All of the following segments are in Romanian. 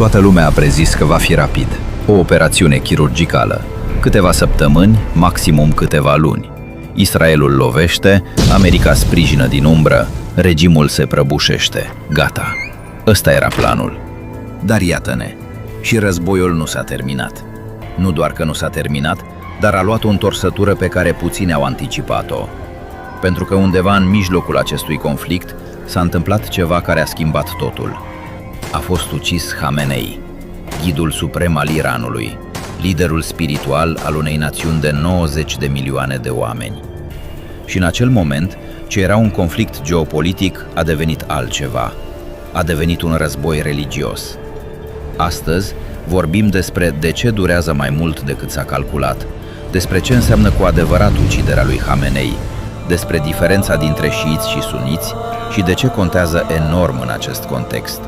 Toată lumea a prezis că va fi rapid, o operațiune chirurgicală. Câteva săptămâni, maximum câteva luni. Israelul lovește, America sprijină din umbră, regimul se prăbușește. Gata. Ăsta era planul. Dar iată-ne, și războiul nu s-a terminat. Nu doar că nu s-a terminat, dar a luat o întorsătură pe care puțini au anticipat-o. Pentru că undeva în mijlocul acestui conflict s-a întâmplat ceva care a schimbat totul. A fost ucis Khamenei, ghidul suprem al Iranului, liderul spiritual al unei națiuni de 90 de milioane de oameni. Și în acel moment, ce era un conflict geopolitic a devenit altceva. A devenit un război religios. Astăzi vorbim despre de ce durează mai mult decât s-a calculat, despre ce înseamnă cu adevărat uciderea lui Khamenei, despre diferența dintre șiiți și suniți și de ce contează enorm în acest context,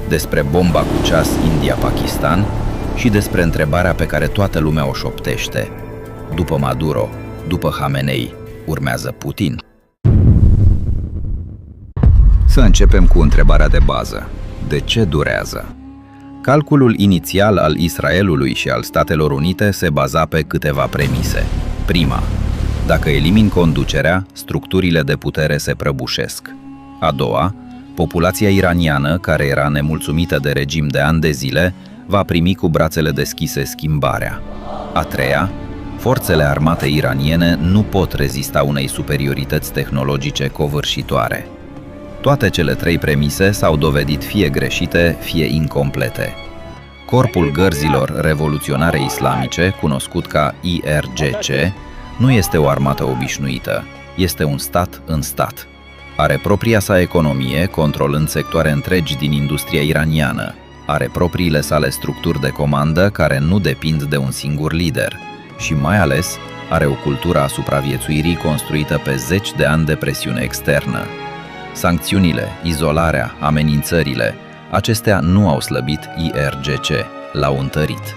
despre bomba cu ceas India-Pakistan și despre întrebarea pe care toată lumea o șoptește. După Maduro, după Khamenei, urmează Putin? Să începem cu întrebarea de bază. De ce durează? Calculul inițial al Israelului și al Statelor Unite se baza pe câteva premise. Prima, dacă elimini conducerea, structurile de putere se prăbușesc. A doua, populația iraniană, care era nemulțumită de regim de ani de zile, va primi cu brațele deschise schimbarea. A treia, forțele armate iraniene nu pot rezista unei superiorități tehnologice covârșitoare. Toate cele trei premise s-au dovedit fie greșite, fie incomplete. Corpul Gărzilor Revoluționare Islamice, cunoscut ca IRGC, nu este o armată obișnuită, este un stat în stat. Are propria sa economie, controlând sectoare întregi din industria iraniană. Are propriile sale structuri de comandă care nu depind de un singur lider. Și mai ales, are o cultură a supraviețuirii construită pe 10 de ani de presiune externă. Sancțiunile, izolarea, amenințările, acestea nu au slăbit IRGC, l-au întărit.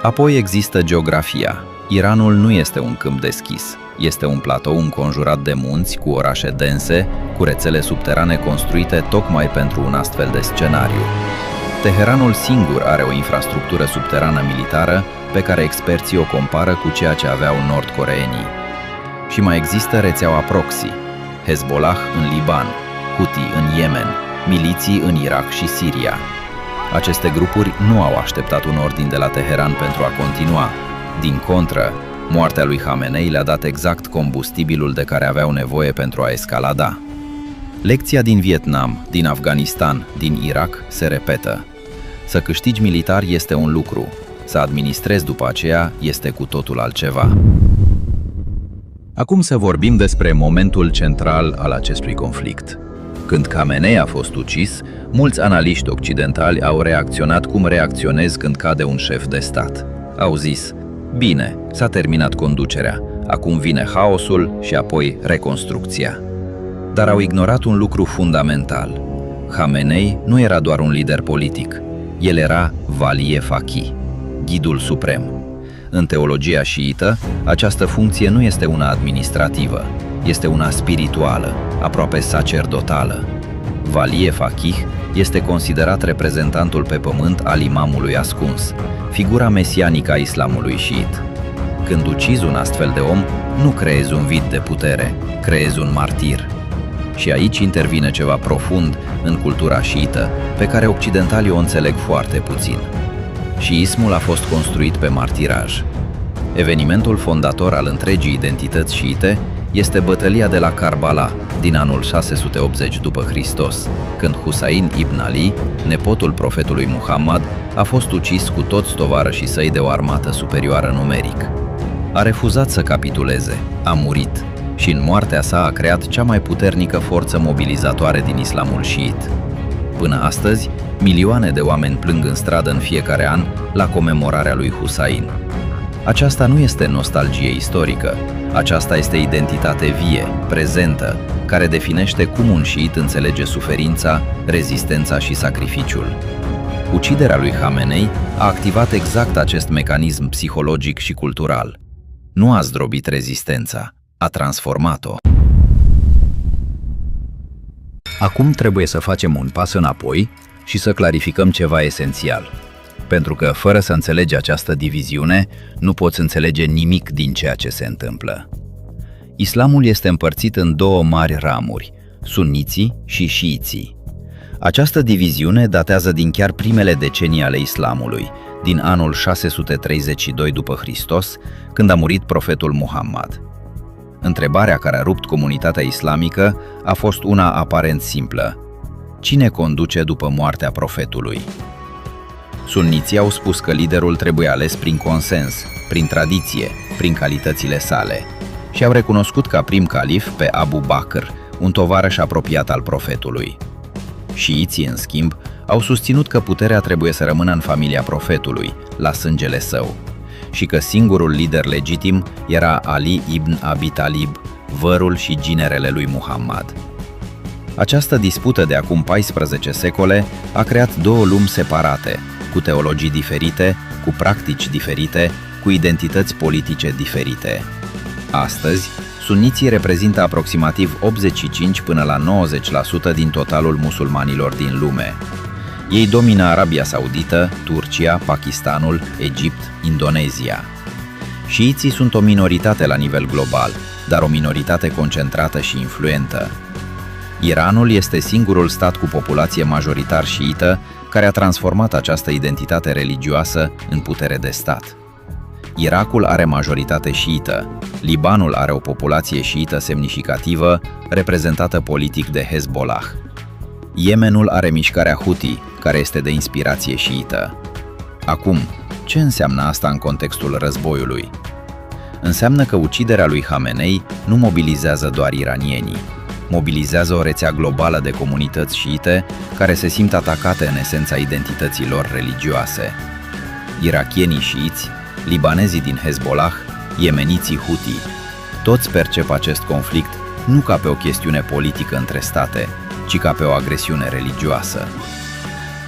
Apoi există geografia. Iranul nu este un câmp deschis, este un platou înconjurat de munți, cu orașe dense, cu rețele subterane construite tocmai pentru un astfel de scenariu. Teheranul singur are o infrastructură subterană militară pe care experții o compară cu ceea ce aveau nord-coreenii. Și mai există rețeaua proxy, Hezbollah în Liban, Houthi în Yemen, miliții în Irak și Siria. Aceste grupuri nu au așteptat un ordin de la Teheran pentru a continua. Din contră, moartea lui Khamenei le-a dat exact combustibilul de care aveau nevoie pentru a escalada. Lecția din Vietnam, din Afganistan, din Irak se repetă. Să câștigi militar este un lucru, să administrezi după aceea este cu totul altceva. Acum să vorbim despre momentul central al acestui conflict. Când Khamenei a fost ucis, mulți analiști occidentali au reacționat cum reacționezi când cade un șef de stat. Au zis: bine, s-a terminat conducerea, acum vine haosul și apoi reconstrucția. Dar au ignorat un lucru fundamental. Khamenei nu era doar un lider politic, el era Valiye Faqih, ghidul suprem. În teologia șiită, această funcție nu este una administrativă, este una spirituală, aproape sacerdotală. Valiye Faqih este considerat reprezentantul pe pământ al imamului ascuns, figura mesianică a islamului șiit. Când ucizi un astfel de om, nu creezi un vid de putere, creezi un martir. Și aici intervine ceva profund în cultura șiită, pe care occidentalii o înțeleg foarte puțin. Șiismul a fost construit pe martiraj. Evenimentul fondator al întregii identități șiite este bătălia de la Karbala din anul 680 după Hristos, când Husain ibn Ali, nepotul profetului Muhammad, a fost ucis cu toți tovarășii săi de o armată superioară numeric. A refuzat să capituleze, a murit și în moartea sa a creat cea mai puternică forță mobilizatoare din islamul șiit. Până astăzi, milioane de oameni plâng în stradă în fiecare an la comemorarea lui Husain. Aceasta nu este nostalgie istorică, aceasta este identitate vie, prezentă, care definește cum un șiit înțelege suferința, rezistența și sacrificiul. Uciderea lui Khamenei a activat exact acest mecanism psihologic și cultural. Nu a zdrobit rezistența, a transformat-o. Acum trebuie să facem un pas înapoi și să clarificăm ceva esențial. Pentru că, fără să înțelegi această diviziune, nu poți înțelege nimic din ceea ce se întâmplă. Islamul este împărțit în două mari ramuri, sunniții și șiiții. Această diviziune datează din chiar primele decenii ale islamului, din anul 632 după Hristos, când a murit profetul Muhammad. Întrebarea care a rupt comunitatea islamică a fost una aparent simplă: cine conduce după moartea profetului? Sunniții au spus că liderul trebuie ales prin consens, prin tradiție, prin calitățile sale, și au recunoscut ca prim calif pe Abu Bakr, un tovarăș apropiat al profetului. Șiiții, în schimb, au susținut că puterea trebuie să rămână în familia profetului, la sângele său, și că singurul lider legitim era Ali ibn Abi Talib, vărul și ginerele lui Muhammad. Această dispută de acum 14 secole a creat două lumi separate, cu teologii diferite, cu practici diferite, cu identități politice diferite. Astăzi, sunniții reprezintă aproximativ 85 până la 90% din totalul musulmanilor din lume. Ei domină Arabia Saudită, Turcia, Pakistanul, Egipt, Indonezia. Șiiții sunt o minoritate la nivel global, dar o minoritate concentrată și influentă. Iranul este singurul stat cu populație majoritar șiită care a transformat această identitate religioasă în putere de stat. Irakul are majoritate șiită, Libanul are o populație șiită semnificativă, reprezentată politic de Hezbollah. Yemenul are mișcarea Houthi, care este de inspirație șiită. Acum, ce înseamnă asta în contextul războiului? Înseamnă că uciderea lui Khamenei nu mobilizează doar iranienii. Mobilizează o rețea globală de comunități șiite care se simt atacate în esența identității lor religioase. Irakienii șiiți, libanezii din Hezbollah, yemeniții Houthi, toți percep acest conflict nu ca pe o chestiune politică între state, ci ca pe o agresiune religioasă.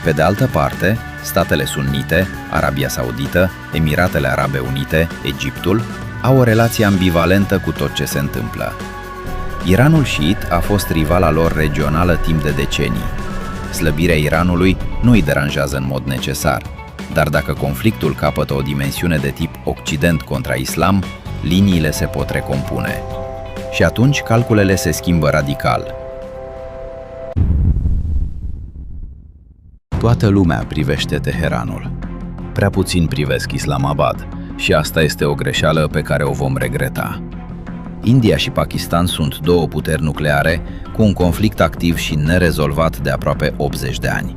Pe de altă parte, statele sunnite, Arabia Saudită, Emiratele Arabe Unite, Egiptul, au o relație ambivalentă cu tot ce se întâmplă. Iranul șiit a fost rivala lor regională timp de decenii. Slăbirea Iranului nu îi deranjează în mod necesar, dar dacă conflictul capătă o dimensiune de tip Occident contra Islam, liniile se pot recompune. Și atunci calculele se schimbă radical. Toată lumea privește Teheranul. Prea puțin privesc Islamabad și asta este o greșeală pe care o vom regreta. India și Pakistan sunt două puteri nucleare cu un conflict activ și nerezolvat de aproape 80 de ani.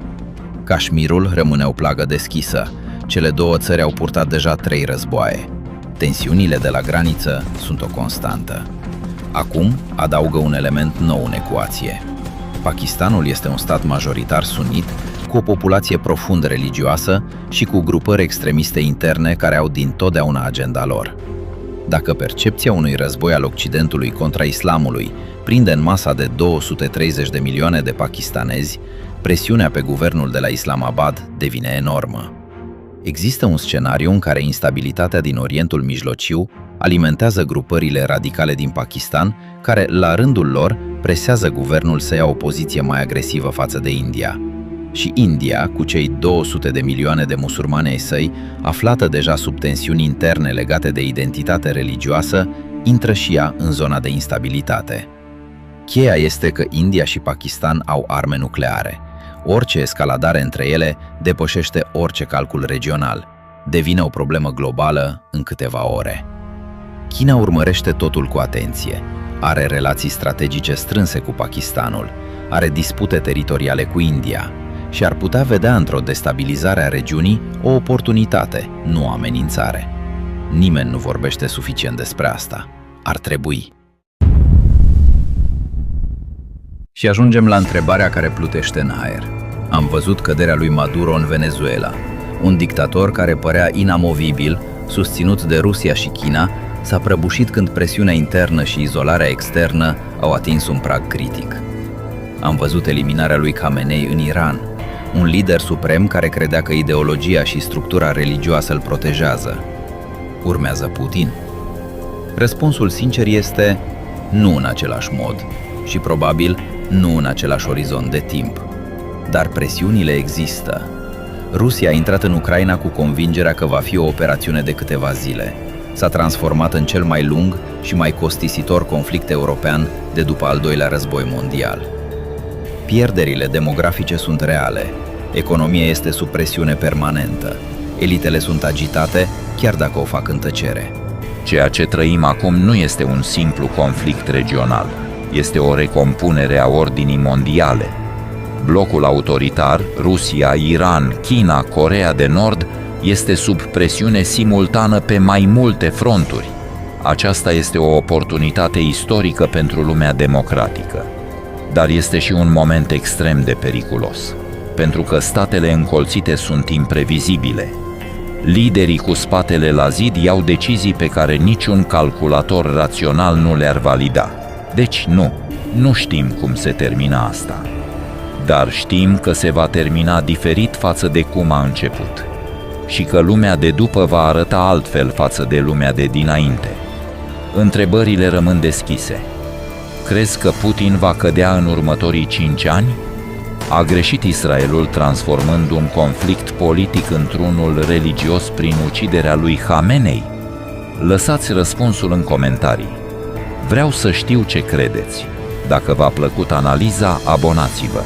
Kashmirul rămâne o plagă deschisă. Cele două țări au purtat deja 3 războaie. Tensiunile de la graniță sunt o constantă. Acum adaugă un element nou în ecuație. Pakistanul este un stat majoritar sunit, cu o populație profund religioasă și cu grupări extremiste interne care au dintotdeauna agenda lor. Dacă percepția unui război al Occidentului contra Islamului prinde în masa de 230 de milioane de pakistanezi, presiunea pe guvernul de la Islamabad devine enormă. Există un scenariu în care instabilitatea din Orientul Mijlociu alimentează grupările radicale din Pakistan, care, la rândul lor, presează guvernul să ia o poziție mai agresivă față de India. Și India, cu cei 200 de milioane de musulmani ai săi, aflată deja sub tensiuni interne legate de identitate religioasă, intră și ea în zona de instabilitate. Cheia este că India și Pakistan au arme nucleare. Orice escaladare între ele depășește orice calcul regional. Devine o problemă globală în câteva ore. China urmărește totul cu atenție. Are relații strategice strânse cu Pakistanul, are dispute teritoriale cu India și ar putea vedea într-o destabilizare a regiunii o oportunitate, nu o amenințare. Nimeni nu vorbește suficient despre asta. Ar trebui. Și ajungem la întrebarea care plutește în aer. Am văzut căderea lui Maduro în Venezuela, un dictator care părea inamovibil, susținut de Rusia și China, s-a prăbușit când presiunea internă și izolarea externă au atins un prag critic. Am văzut eliminarea lui Khamenei în Iran, un lider suprem care credea că ideologia și structura religioasă îl protejează. Urmează Putin. Răspunsul sincer este nu în același mod și probabil nu în același orizont de timp. Dar presiunile există. Rusia a intrat în Ucraina cu convingerea că va fi o operațiune de câteva zile. S-a transformat în cel mai lung și mai costisitor conflict european de după al doilea război mondial. Pierderile demografice sunt reale, economia este sub presiune permanentă, elitele sunt agitate, chiar dacă o fac în tăcere. Ceea ce trăim acum nu este un simplu conflict regional, este o recompunere a ordinii mondiale. Blocul autoritar, Rusia, Iran, China, Coreea de Nord, este sub presiune simultană pe mai multe fronturi. Aceasta este o oportunitate istorică pentru lumea democratică. Dar este și un moment extrem de periculos, pentru că statele încolțite sunt imprevizibile. Liderii cu spatele la zid iau decizii pe care niciun calculator rațional nu le-ar valida. Deci nu știm cum se termină asta. Dar știm că se va termina diferit față de cum a început și că lumea de după va arăta altfel față de lumea de dinainte. Întrebările rămân deschise. Crezi că Putin va cădea în următorii 5 ani? A greșit Israelul transformând un conflict politic într-unul religios prin uciderea lui Khamenei? Lăsați răspunsul în comentarii. Vreau să știu ce credeți. Dacă v-a plăcut analiza, abonați-vă.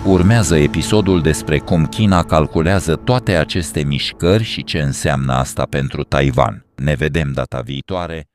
Urmează episodul despre cum China calculează toate aceste mișcări și ce înseamnă asta pentru Taiwan. Ne vedem data viitoare.